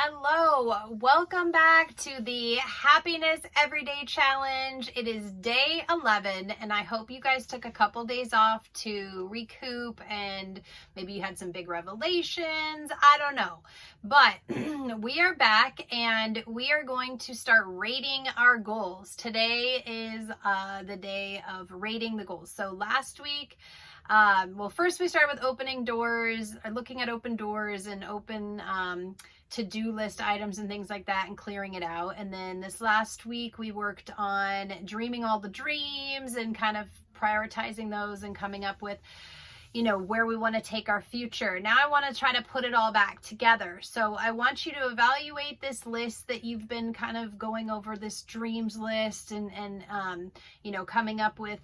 Hello, welcome back to the Happiness Everyday Challenge. It is day 11, and I hope you guys took a couple days off to recoup, and maybe you had some big revelations. I don't know, but we are back, and we are going to start rating our goals. Today is the day of rating the goals. So last week, first we started with opening doors, or looking at open doors and open to-do list items and things like that and clearing it out. And then this last week we worked on dreaming all the dreams and kind of prioritizing those and coming up with, where we want to take our future. Now I want to try to put it all back together. So I want you to evaluate this list that you've been kind of going over, this dreams list and coming up with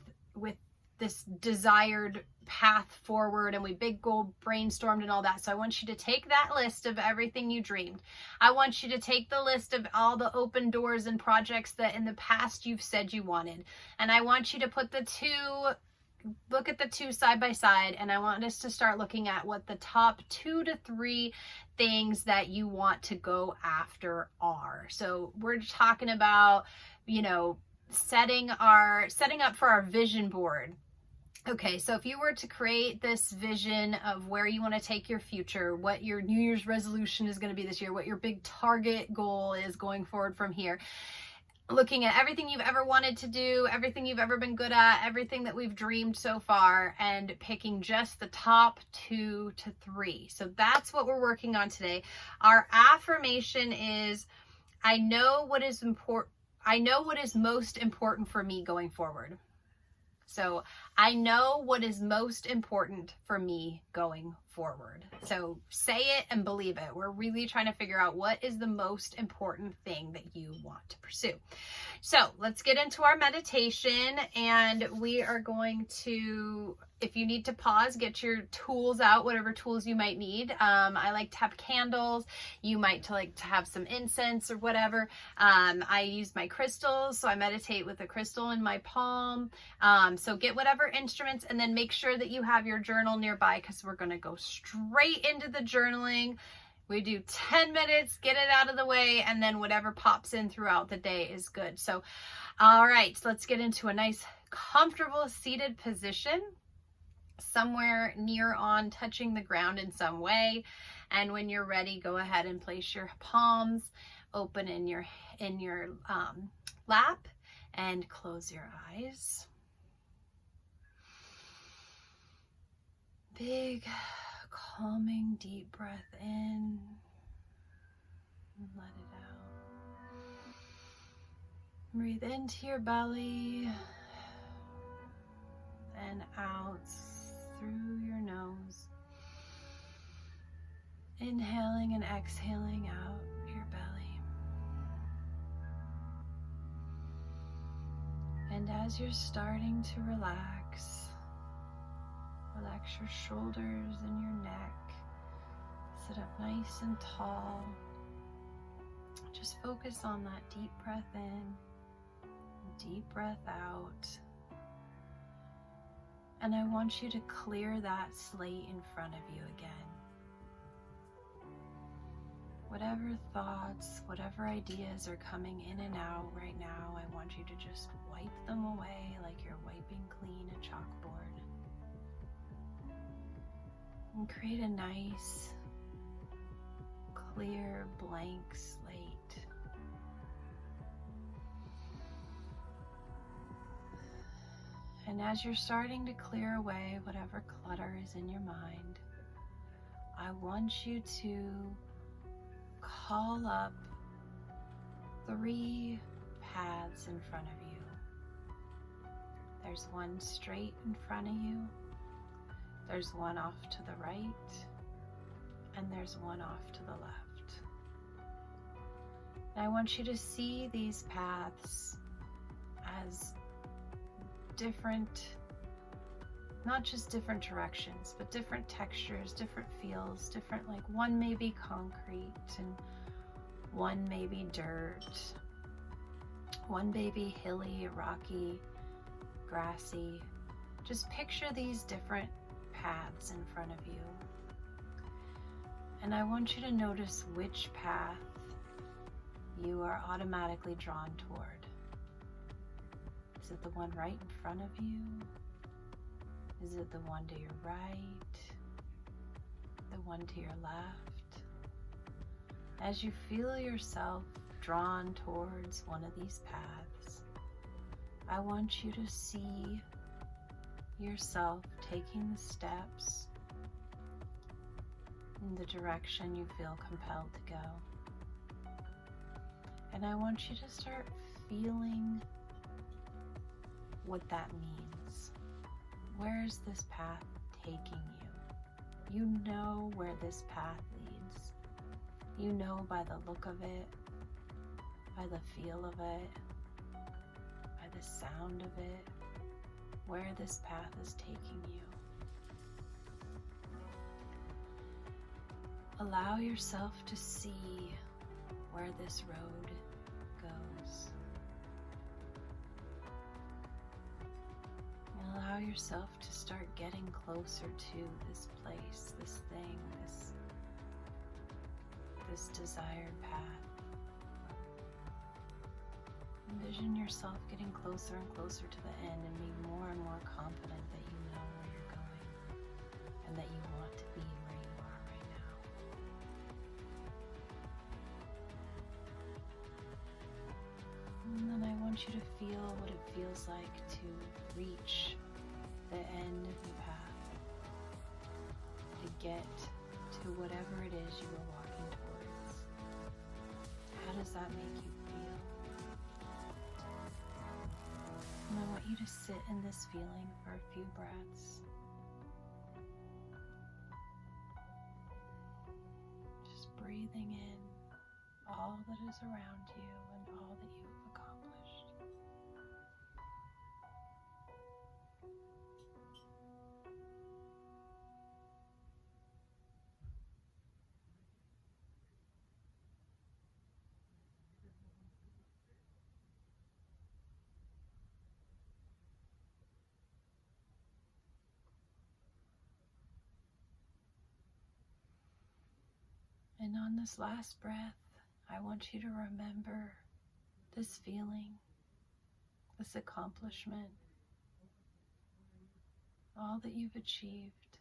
this desired path forward, and we big goal brainstormed and all that. So I want you to take that list of everything you dreamed. I want you to take the list of all the open doors and projects that in the past you've said you wanted. And I want you to look at the two side by side, and I want us to start looking at what the top 2 to 3 things that you want to go after are. So we're talking about, setting up for our vision board. Okay, so if you were to create this vision of where you want to take your future, what your New Year's resolution is going to be this year, what your big target goal is going forward from here, looking at everything you've ever wanted to do, everything you've ever been good at, everything that we've dreamed so far, and picking just the top 2 to 3. So that's what we're working on today. Our affirmation is, I know what is most important for me going forward. So I know what is most important for me going forward. So say it and believe it. We're really trying to figure out what is the most important thing that you want to pursue. So let's get into our meditation, and we are going to, if you need to pause, get your tools out, whatever tools you might need. I like to have candles. You might like to have some incense or whatever. I use my crystals, so I meditate with a crystal in my palm. So get whatever instruments, and then make sure that you have your journal nearby, because we're going to go straight into the journaling. We do 10 minutes, get it out of the way, and then whatever pops in throughout the day is good. So, all right, so let's get into a nice, comfortable seated position, somewhere near on touching the ground in some way. And when you're ready, go ahead and place your palms open in your lap and close your eyes. Big, calming, deep breath in and let it out. Breathe into your belly and out through your nose. Inhaling and exhaling out your belly. And as you're starting to relax your shoulders and your neck. Sit up nice and tall. Just focus on that deep breath in, deep breath out. And I want you to clear that slate in front of you again. Whatever thoughts, whatever ideas are coming in and out right now, I want you to just wipe them away like you're wiping clean a chalkboard. And create a nice, clear, blank slate. And as you're starting to clear away whatever clutter is in your mind, I want you to call up 3 paths in front of you. There's one straight in front of you. There's one off to the right, and there's one off to the left. And I want you to see these paths as different, not just different directions, but different textures, different feels, different, like one may be concrete and one may be dirt, one may be hilly, rocky, grassy. Just picture these different paths in front of you. And I want you to notice which path you are automatically drawn toward. Is it the one right in front of you? Is it the one to your right? The one to your left? As you feel yourself drawn towards one of these paths, I want you to see yourself taking the steps in the direction you feel compelled to go. And I want you to start feeling what that means. Where is this path taking you? You know where this path leads. You know by the look of it, by the feel of it, by the sound of it, where this path is taking you. Allow yourself to see where this road goes. And allow yourself to start getting closer to this place, this thing, this desired path. Envision yourself getting closer and closer to the end and being more and more confident that you know where you're going and that you want to be where you are right now. And then I want you to feel what it feels like to reach the end of the path, to get to whatever it is you were walking towards. How does that make you feel? And I want you to sit in this feeling for a few breaths. Just breathing in all that is around you and all that you've accomplished. And on this last breath, I want you to remember this feeling, this accomplishment, all that you've achieved.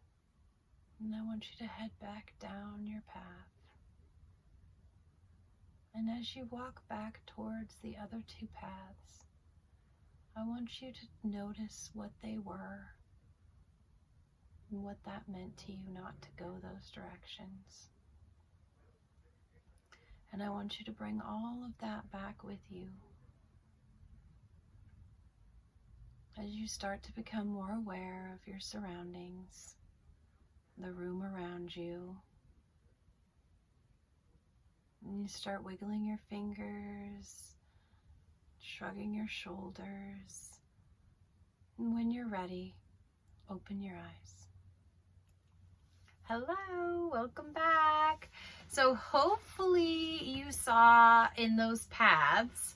And I want you to head back down your path. And as you walk back towards the other two paths, I want you to notice what they were and what that meant to you not to go those directions. And I want you to bring all of that back with you as you start to become more aware of your surroundings, the room around you. And you start wiggling your fingers, shrugging your shoulders. And when you're ready, open your eyes. Hello, welcome back. So hopefully you saw in those paths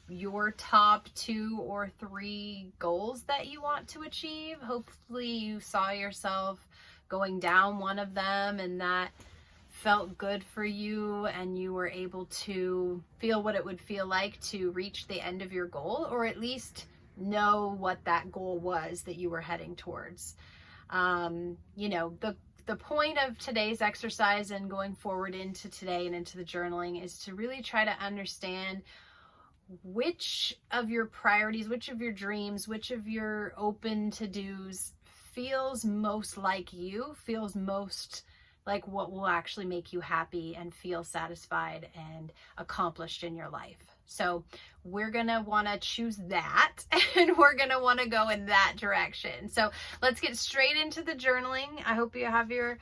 your top 2 or 3 goals that you want to achieve. Hopefully you saw yourself going down one of them and that felt good for you and you were able to feel what it would feel like to reach the end of your goal, or at least know what that goal was that you were heading towards. The point of today's exercise and going forward into today and into the journaling is to really try to understand which of your priorities, which of your dreams, which of your open to-dos feels most like you, feels most like what will actually make you happy and feel satisfied and accomplished in your life. So we're going to want to choose that and we're going to want to go in that direction. So let's get straight into the journaling. I hope you have your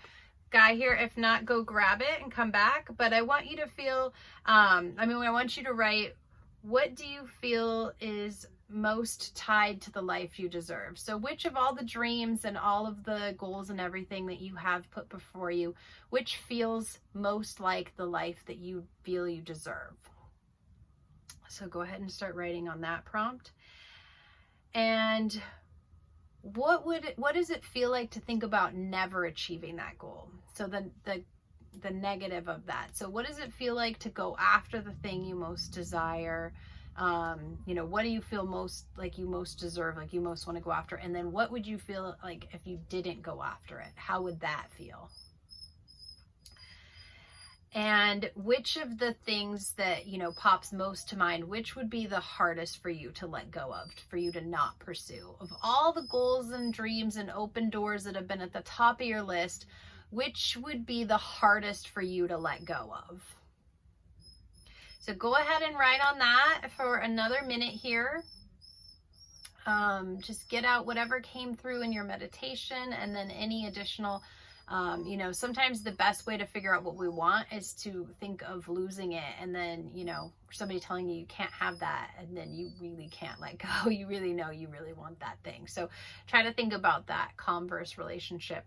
guy here. If not, go grab it and come back. But I want you to feel, I want you to write, what do you feel is most tied to the life you deserve? So which of all the dreams and all of the goals and everything that you have put before you, which feels most like the life that you feel you deserve? So go ahead and start writing on that prompt. And what does it feel like to think about never achieving that goal? So the the negative of that. So what does it feel like to go after the thing you most desire? You know, what do you feel most like you most deserve, like you most want to go after? And then what would you feel like if you didn't go after it? How would that feel? And which of the things that, you know, pops most to mind, which would be the hardest for you to let go of, for you to not pursue? Of all the goals and dreams and open doors that have been at the top of your list, which would be the hardest for you to let go of? So go ahead and write on that for another minute here. Just get out whatever came through in your meditation, and then any additional, you know, sometimes the best way to figure out what we want is to think of losing it, and then, you know, somebody telling you can't have that, and then you really can't let go. You really know you really want that thing. So try to think about that converse relationship.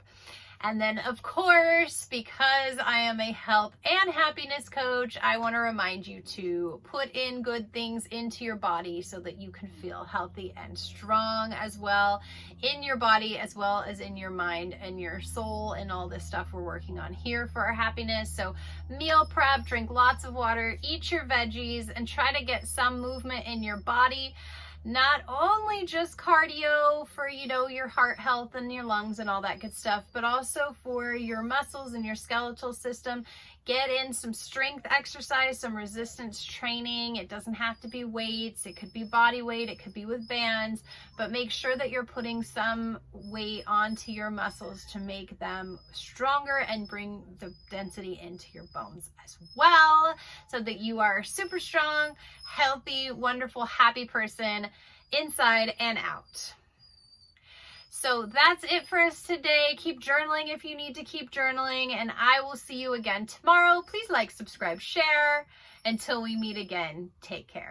And then, of course, because I am a health and happiness coach, I want to remind you to put in good things into your body so that you can feel healthy and strong as well in your body, as well as in your mind and your soul, and all this stuff we're working on here for our happiness. So meal prep, drink lots of water, eat your veggies, and try to get some movement in your body. Not only just cardio for, you know, your heart health and your lungs and all that good stuff, but also for your muscles and your skeletal system. Get in some strength exercise, some resistance training. It doesn't have to be weights. It could be body weight. It could be with bands, but make sure that you're putting some weight onto your muscles to make them stronger and bring the density into your bones as well, so that you are super strong, healthy, wonderful, happy person inside and out. So that's it for us today. Keep journaling if you need to keep journaling, and I will see you again tomorrow. Please like, subscribe, share. Until we meet again, take care.